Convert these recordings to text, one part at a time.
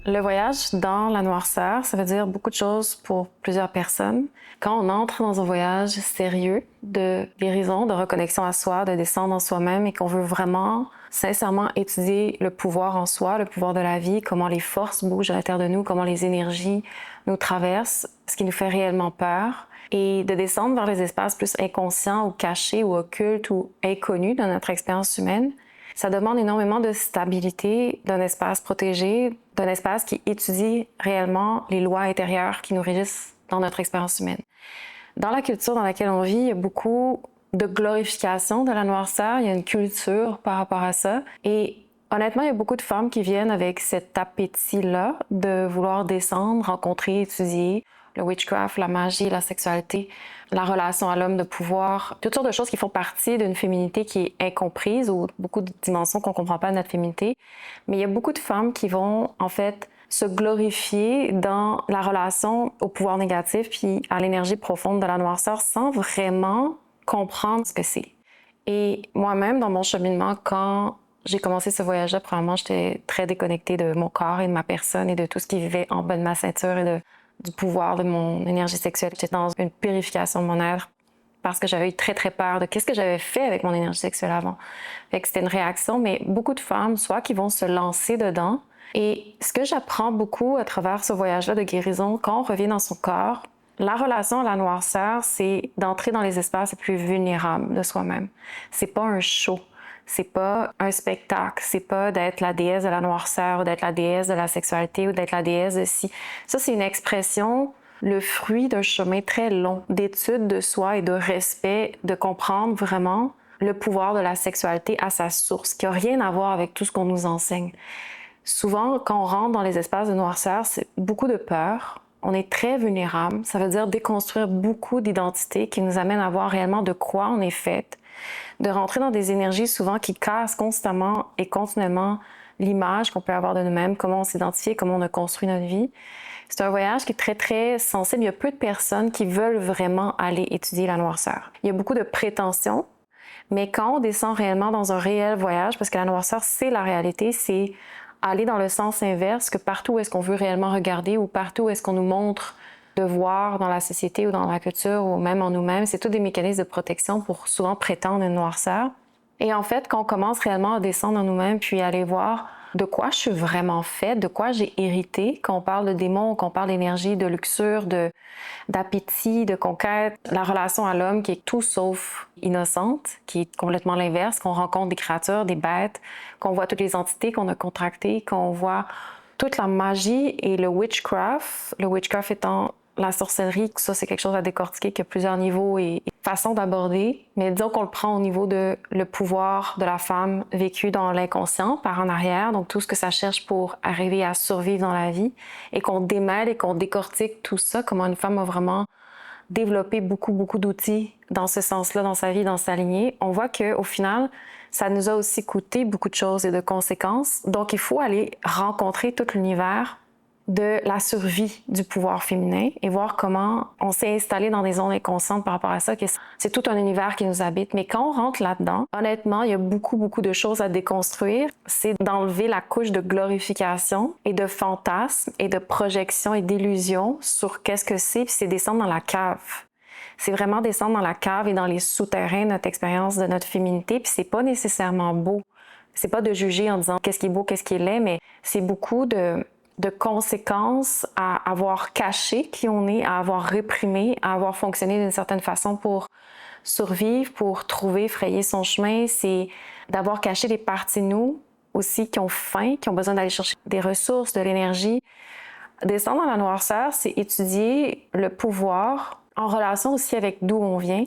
Le voyage dans la noirceur, ça veut dire beaucoup de choses pour plusieurs personnes. Quand on entre dans un voyage sérieux de guérison, de reconnexion à soi, de descendre en soi-même et qu'on veut vraiment, sincèrement étudier le pouvoir en soi, le pouvoir de la vie, comment les forces bougent à l'intérieur de nous, comment les énergies nous traversent, ce qui nous fait réellement peur, et de descendre vers les espaces plus inconscients ou cachés ou occultes ou inconnus de notre expérience humaine, ça demande énormément de stabilité, d'un espace protégé, d'un espace qui étudie réellement les lois intérieures qui nous régissent dans notre expérience humaine. Dans la culture dans laquelle on vit, il y a beaucoup de glorification de la noirceur, il y a une culture par rapport à ça. Et honnêtement, il y a beaucoup de femmes qui viennent avec cet appétit-là de vouloir descendre, rencontrer, étudier le witchcraft, la magie, la sexualité, la relation à l'homme de pouvoir, toutes sortes de choses qui font partie d'une féminité qui est incomprise ou beaucoup de dimensions qu'on ne comprend pas de notre féminité. Mais il y a beaucoup de femmes qui vont en fait se glorifier dans la relation au pouvoir négatif puis à l'énergie profonde de la noirceur sans vraiment comprendre ce que c'est. Et moi-même, dans mon cheminement, quand j'ai commencé ce voyage-là, premièrement, j'étais très déconnectée de mon corps et de ma personne et de tout ce qui vivait en bas de ma ceinture et du pouvoir de mon énergie sexuelle. J'étais dans une purification de mon être parce que j'avais eu très, très peur de qu'est-ce que j'avais fait avec mon énergie sexuelle avant. Fait que c'était une réaction, mais beaucoup de femmes, soit qui vont se lancer dedans. Et ce que j'apprends beaucoup à travers ce voyage-là de guérison, quand on revient dans son corps, la relation à la noirceur, c'est d'entrer dans les espaces les plus vulnérables de soi-même. C'est pas un show. C'est pas un spectacle, c'est pas d'être la déesse de la noirceur, ou d'être la déesse de la sexualité, ou d'être la déesse de ci. Ça, c'est une expression, le fruit d'un chemin très long d'étude de soi et de respect, de comprendre vraiment le pouvoir de la sexualité à sa source, qui n'a rien à voir avec tout ce qu'on nous enseigne. Souvent, quand on rentre dans les espaces de noirceur, c'est beaucoup de peur. On est très vulnérable. Ça veut dire déconstruire beaucoup d'identités qui nous amènent à voir réellement de quoi on est faite, de rentrer dans des énergies souvent qui cassent constamment et continuellement l'image qu'on peut avoir de nous-mêmes, comment on s'identifie, comment on a construit notre vie. C'est un voyage qui est très, très sensible. Il y a peu de personnes qui veulent vraiment aller étudier la noirceur. Il y a beaucoup de prétentions, mais quand on descend réellement dans un réel voyage, parce que la noirceur, c'est la réalité, c'est aller dans le sens inverse, que partout où est-ce qu'on veut réellement regarder ou partout où est-ce qu'on nous montre de voir dans la société ou dans la culture ou même en nous-mêmes, c'est tous des mécanismes de protection pour souvent prétendre une noirceur. Et en fait, quand on commence réellement à descendre en nous-mêmes puis aller voir de quoi je suis vraiment faite, de quoi j'ai hérité, quand on parle de démons, quand on parle d'énergie, de luxure, d'appétit, de conquête, la relation à l'homme qui est tout sauf innocente, qui est complètement l'inverse, qu'on rencontre des créatures, des bêtes, qu'on voit toutes les entités qu'on a contractées, qu'on voit toute la magie et le witchcraft étant la sorcellerie, ça c'est quelque chose à décortiquer qui a plusieurs niveaux et façons d'aborder, mais disons qu'on le prend au niveau de le pouvoir de la femme vécu dans l'inconscient par en arrière, donc tout ce que ça cherche pour arriver à survivre dans la vie, et qu'on démêle et qu'on décortique tout ça, comment une femme a vraiment développé beaucoup, beaucoup d'outils dans ce sens-là, dans sa vie, dans sa lignée, on voit qu'au final, ça nous a aussi coûté beaucoup de choses et de conséquences. Donc, il faut aller rencontrer tout l'univers de la survie du pouvoir féminin et voir comment on s'est installé dans des zones inconscientes par rapport à ça, que c'est tout un univers qui nous habite. Mais quand on rentre là-dedans, honnêtement, il y a beaucoup, beaucoup de choses à déconstruire. C'est d'enlever la couche de glorification et de fantasmes et de projection et d'illusions sur qu'est-ce que c'est, puis c'est descendre dans la cave. C'est vraiment descendre dans la cave et dans les souterrains de notre expérience de notre féminité, puis c'est pas nécessairement beau. C'est pas de juger en disant qu'est-ce qui est beau, qu'est-ce qui est laid, mais c'est beaucoup de conséquences à avoir caché qui on est, à avoir réprimé, à avoir fonctionné d'une certaine façon pour survivre, pour trouver, frayer son chemin. C'est d'avoir caché des parties de nous aussi qui ont faim, qui ont besoin d'aller chercher des ressources, de l'énergie. Descendre dans la noirceur, c'est étudier le pouvoir en relation aussi avec d'où on vient,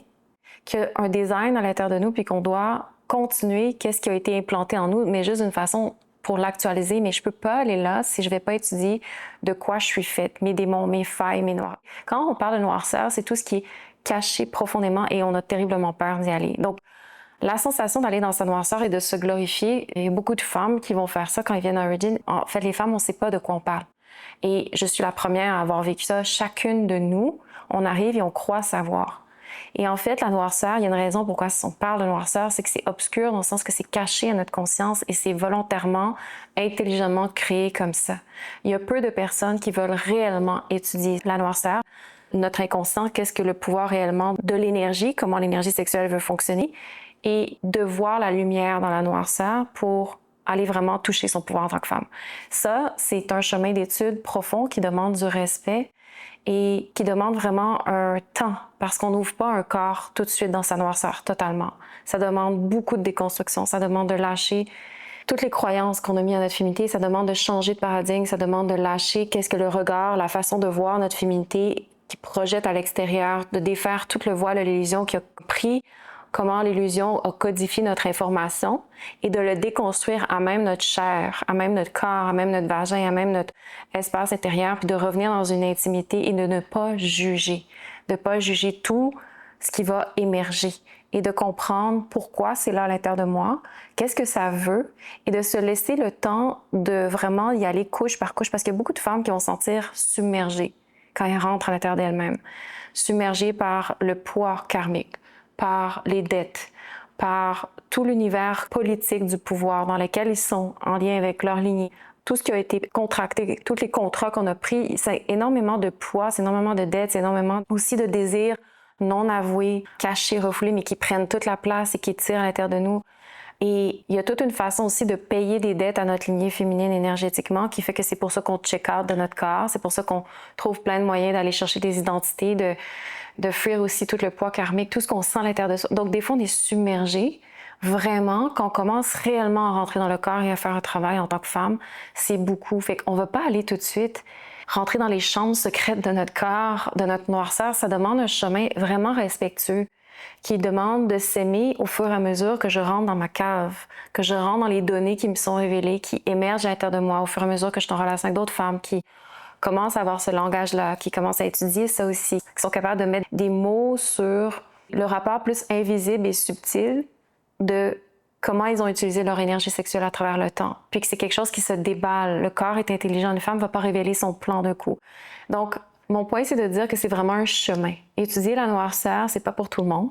qu'il y a un design à l'intérieur de nous puis qu'on doit continuer qu'est-ce qui a été implanté en nous, mais juste d'une façon pour l'actualiser, mais je peux pas aller là si je vais pas étudier de quoi je suis faite, mes démons, mes failles, mes noirs. Quand on parle de noirceur, c'est tout ce qui est caché profondément et on a terriblement peur d'y aller. Donc, la sensation d'aller dans sa noirceur et de se glorifier, il y a beaucoup de femmes qui vont faire ça quand ils viennent à Origin. En fait, les femmes, on sait pas de quoi on parle. Et je suis la première à avoir vécu ça. Chacune de nous, on arrive et on croit savoir. Et en fait, la noirceur, il y a une raison pourquoi on parle de noirceur, c'est que c'est obscur dans le sens que c'est caché à notre conscience et c'est volontairement, intelligemment créé comme ça. Il y a peu de personnes qui veulent réellement étudier la noirceur. Notre inconscient, qu'est-ce que le pouvoir réellement de l'énergie, comment l'énergie sexuelle veut fonctionner, et de voir la lumière dans la noirceur pour aller vraiment toucher son pouvoir en tant que femme. Ça, c'est un chemin d'étude profond qui demande du respect et qui demande vraiment un temps, parce qu'on n'ouvre pas un corps tout de suite dans sa noirceur totalement. Ça demande beaucoup de déconstruction, ça demande de lâcher toutes les croyances qu'on a mis à notre féminité, ça demande de changer de paradigme, ça demande de lâcher qu'est-ce que le regard, la façon de voir notre féminité qui projette à l'extérieur, de défaire tout le voile de l'illusion qui a pris, comment l'illusion a codifié notre information et de le déconstruire à même notre chair, à même notre corps, à même notre vagin, à même notre espace intérieur, puis de revenir dans une intimité et de ne pas juger, de ne pas juger tout ce qui va émerger et de comprendre pourquoi c'est là à l'intérieur de moi, qu'est-ce que ça veut, et de se laisser le temps de vraiment y aller couche par couche, parce qu'il y a beaucoup de femmes qui vont se sentir submergées quand elles rentrent à l'intérieur d'elles-mêmes, submergées par le poids karmique, par les dettes, par tout l'univers politique du pouvoir dans lequel ils sont en lien avec leur lignée. Tout ce qui a été contracté, tous les contrats qu'on a pris, c'est énormément de poids, c'est énormément de dettes, c'est énormément aussi de désirs non avoués, cachés, refoulés, mais qui prennent toute la place et qui tirent à l'intérieur de nous. Et il y a toute une façon aussi de payer des dettes à notre lignée féminine énergétiquement qui fait que c'est pour ça qu'on check out de notre corps, c'est pour ça qu'on trouve plein de moyens d'aller chercher des identités, de fuir aussi tout le poids karmique, tout ce qu'on sent à l'intérieur de soi. Donc des fois, on est submergé. Vraiment, quand on commence réellement à rentrer dans le corps et à faire un travail en tant que femme, c'est beaucoup. Fait qu'on ne va pas aller tout de suite rentrer dans les chambres secrètes de notre corps, de notre noirceur. Ça demande un chemin vraiment respectueux qui demande de s'aimer au fur et à mesure que je rentre dans ma cave, que je rentre dans les données qui me sont révélées, qui émergent à l'intérieur de moi au fur et à mesure que je suis en relation avec d'autres femmes qui commencent à avoir ce langage-là, qui commencent à étudier ça aussi, qui sont capables de mettre des mots sur le rapport plus invisible et subtil de comment ils ont utilisé leur énergie sexuelle à travers le temps, puis que c'est quelque chose qui se déballe. Le corps est intelligent, une femme ne va pas révéler son plan d'un coup. Donc, mon point, c'est de dire que c'est vraiment un chemin. Étudier la noirceur, c'est pas pour tout le monde,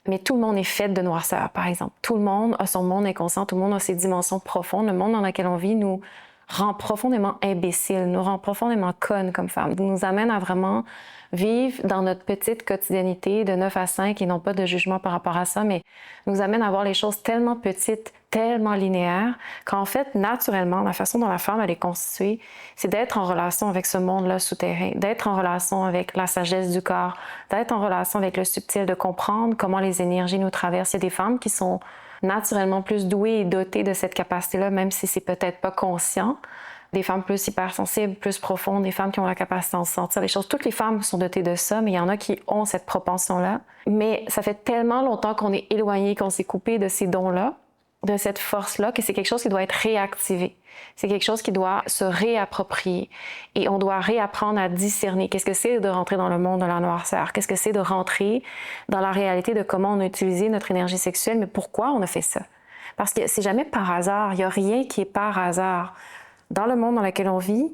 mais tout le monde est fait de noirceur, par exemple. Tout le monde a son monde inconscient, tout le monde a ses dimensions profondes. Le monde dans lequel on vit nous rend profondément imbéciles, nous rend profondément connes comme femmes, nous amène à vraiment vivre dans notre petite quotidiennité de 9 à 5 et non pas de jugement par rapport à ça, mais nous amène à voir les choses tellement petites, tellement linéaires, qu'en fait, naturellement, la façon dont la femme elle est constituée, c'est d'être en relation avec ce monde-là souterrain, d'être en relation avec la sagesse du corps, d'être en relation avec le subtil, de comprendre comment les énergies nous traversent. Il y a des femmes qui sont naturellement plus douées et dotées de cette capacité-là, même si c'est peut-être pas conscient. Des femmes plus hypersensibles, plus profondes, des femmes qui ont la capacité de sentir les choses. Toutes les femmes sont dotées de ça, mais il y en a qui ont cette propension-là. Mais ça fait tellement longtemps qu'on est éloigné, qu'on s'est coupé de ces dons-là, de cette force-là, que c'est quelque chose qui doit être réactivé. C'est quelque chose qui doit se réapproprier. Et on doit réapprendre à discerner. Qu'est-ce que c'est de rentrer dans le monde de la noirceur? Qu'est-ce que c'est de rentrer dans la réalité de comment on a utilisé notre énergie sexuelle, mais pourquoi on a fait ça? Parce que c'est jamais par hasard. Il n'y a rien qui est par hasard. Dans le monde dans lequel on vit,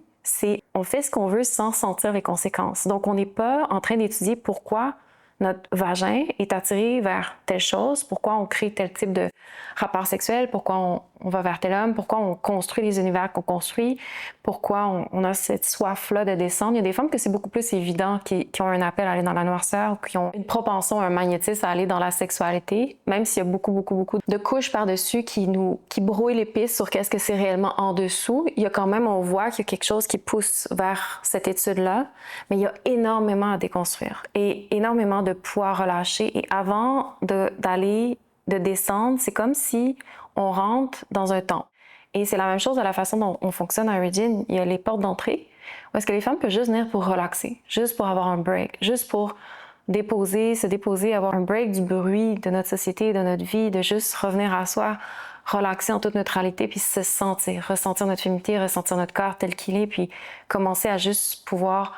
on fait ce qu'on veut sans sentir les conséquences. Donc, on n'est pas en train d'étudier pourquoi notre vagin est attiré vers telle chose, pourquoi on crée tel type de rapport sexuel, pourquoi on va vers tel homme, pourquoi on construit les univers qu'on construit, pourquoi on a cette soif-là de descendre. Il y a des femmes que c'est beaucoup plus évident qui ont un appel à aller dans la noirceur ou qui ont une propension, un magnétisme à aller dans la sexualité, même s'il y a beaucoup de couches par-dessus qui brouillent les pistes sur qu'est-ce que c'est réellement en dessous. Il y a quand même, on voit qu'il y a quelque chose qui pousse vers cette étude-là, mais il y a énormément à déconstruire et énormément de poids relâché. Et avant de descendre, c'est comme si on rentre dans un temple. Et c'est la même chose de la façon dont on fonctionne à Origin. Il y a les portes d'entrée où est-ce que les femmes peuvent juste venir pour relaxer, juste pour avoir un break, juste pour se déposer, avoir un break du bruit de notre société, de notre vie, de juste revenir à soi, relaxer en toute neutralité, puis se sentir, ressentir notre féminité, ressentir notre corps tel qu'il est, puis commencer à juste pouvoir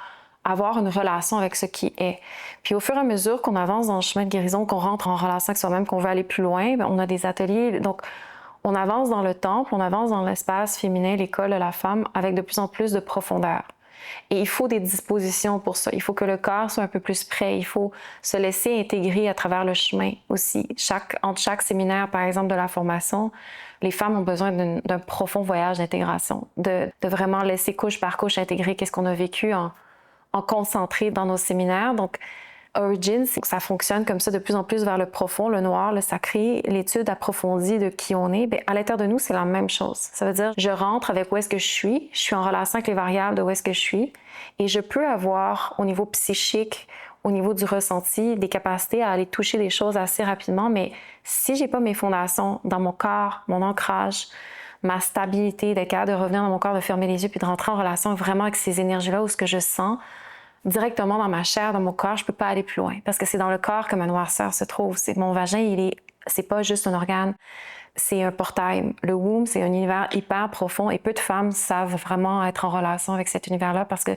avoir une relation avec ce qui est. Puis au fur et à mesure qu'on avance dans le chemin de guérison, qu'on rentre en relation avec soi-même, qu'on veut aller plus loin, bien, on a des ateliers. Donc, on avance dans le temple, on avance dans l'espace féminin, l'école de la femme, avec de plus en plus de profondeur. Et il faut des dispositions pour ça. Il faut que le corps soit un peu plus prêt. Il faut se laisser intégrer à travers le chemin aussi. Entre chaque séminaire, par exemple, de la formation, les femmes ont besoin d'un profond voyage d'intégration, de vraiment laisser couche par couche intégrer qu'est-ce qu'on a vécu en concentré dans nos séminaires. Donc, Origin, ça fonctionne comme ça de plus en plus vers le profond, le noir, le sacré, l'étude approfondie de qui on est. Bien, à l'intérieur de nous, c'est la même chose. Ça veut dire, je rentre avec où est-ce que je suis en relation avec les variables de où est-ce que je suis, et je peux avoir, au niveau psychique, au niveau du ressenti, des capacités à aller toucher des choses assez rapidement, mais si j'ai pas mes fondations dans mon corps, mon ancrage, ma stabilité, d'être capable de revenir dans mon corps, de fermer les yeux, puis de rentrer en relation vraiment avec ces énergies-là, où ce que je sens, directement dans ma chair, dans mon corps, je peux pas aller plus loin. Parce que c'est dans le corps que ma noirceur se trouve. C'est mon vagin, c'est pas juste un organe, c'est un portail. Le womb, c'est un univers hyper profond et peu de femmes savent vraiment être en relation avec cet univers-là parce que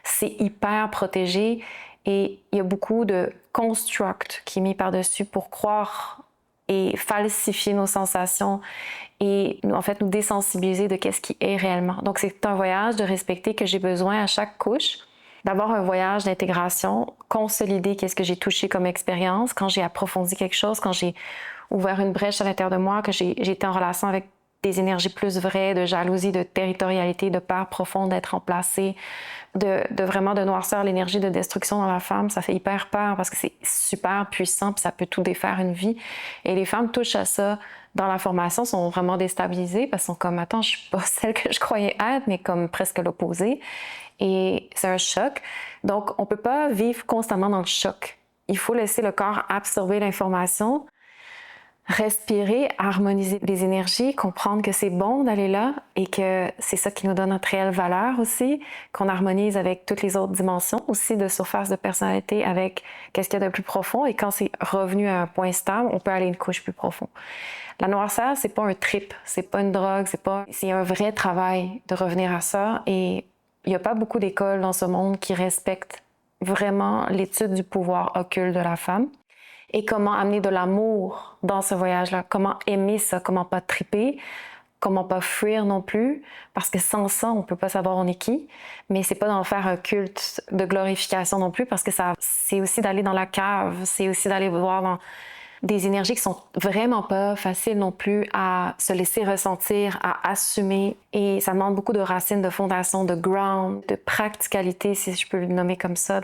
c'est hyper protégé et il y a beaucoup de construct qui est mis par-dessus pour croire et falsifier nos sensations et en fait nous désensibiliser de qu'est-ce qui est réellement. Donc c'est un voyage de respecter que j'ai besoin à chaque couche, d'avoir un voyage d'intégration, consolider qu'est-ce que j'ai touché comme expérience, quand j'ai approfondi quelque chose, quand j'ai ouvert une brèche à l'intérieur de moi, que j'ai été en relation avec des énergies plus vraies, de jalousie, de territorialité, de peur profonde d'être remplacée, de vraiment de noirceur, l'énergie de destruction dans la femme, ça fait hyper peur parce que c'est super puissant puis ça peut tout défaire une vie. Et les femmes touchent à ça dans la formation, sont vraiment déstabilisées parce qu'elles sont comme, attends, je suis pas celle que je croyais être, mais comme presque l'opposé. Et c'est un choc. Donc, on ne peut pas vivre constamment dans le choc. Il faut laisser le corps absorber l'information, respirer, harmoniser les énergies, comprendre que c'est bon d'aller là et que c'est ça qui nous donne notre réelle valeur aussi, qu'on harmonise avec toutes les autres dimensions aussi de surface de personnalité, avec qu'est-ce qu'il y a de plus profond. Et quand c'est revenu à un point stable, on peut aller une couche plus profonde. La noirceur, c'est pas un trip, c'est pas une drogue, c'est un vrai travail de revenir à ça. Et il n'y a pas beaucoup d'écoles dans ce monde qui respectent vraiment l'étude du pouvoir occulte de la femme et comment amener de l'amour dans ce voyage-là, comment aimer ça, comment pas triper, comment pas fuir non plus, parce que sans ça, on peut pas savoir on est qui, mais c'est pas d'en faire un culte de glorification non plus, parce que c'est aussi d'aller dans la cave, c'est aussi d'aller voir dans des énergies qui sont vraiment pas faciles non plus à se laisser ressentir, à assumer. Et ça demande beaucoup de racines, de fondation, de ground, de practicalité, si je peux le nommer comme ça.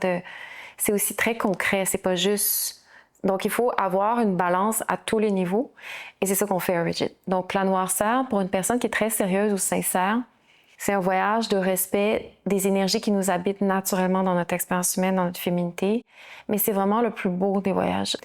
C'est aussi très concret, c'est pas juste... Donc, il faut avoir une balance à tous les niveaux. Et c'est ça qu'on fait à Origin. Donc, la noirceur, pour une personne qui est très sérieuse ou sincère, c'est un voyage de respect des énergies qui nous habitent naturellement dans notre expérience humaine, dans notre féminité. Mais c'est vraiment le plus beau des voyages.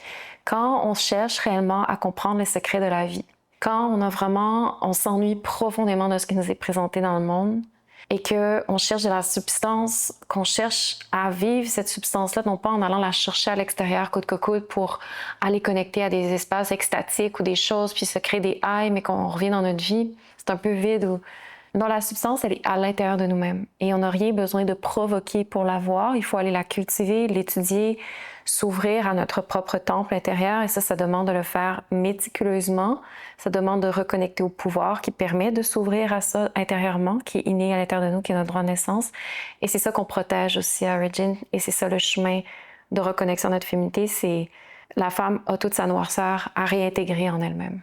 Quand on cherche réellement à comprendre les secrets de la vie, quand on s'ennuie profondément de ce qui nous est présenté dans le monde et qu'on cherche de la substance, qu'on cherche à vivre cette substance-là, non pas en allant la chercher à l'extérieur coûte que coûte pour aller connecter à des espaces extatiques ou des choses, puis se créer des highs, mais qu'on revient dans notre vie, c'est un peu vide. Non, la substance, elle est à l'intérieur de nous-mêmes et on n'a rien besoin de provoquer pour la voir. Il faut aller la cultiver, l'étudier, s'ouvrir à notre propre temple intérieur et ça demande de le faire méticuleusement. Ça demande de reconnecter au pouvoir qui permet de s'ouvrir à ça intérieurement, qui est inné à l'intérieur de nous, qui est notre droit de naissance. Et c'est ça qu'on protège aussi à Origin et c'est ça le chemin de reconnexion à notre féminité, c'est la femme a toute sa noirceur à réintégrer en elle-même.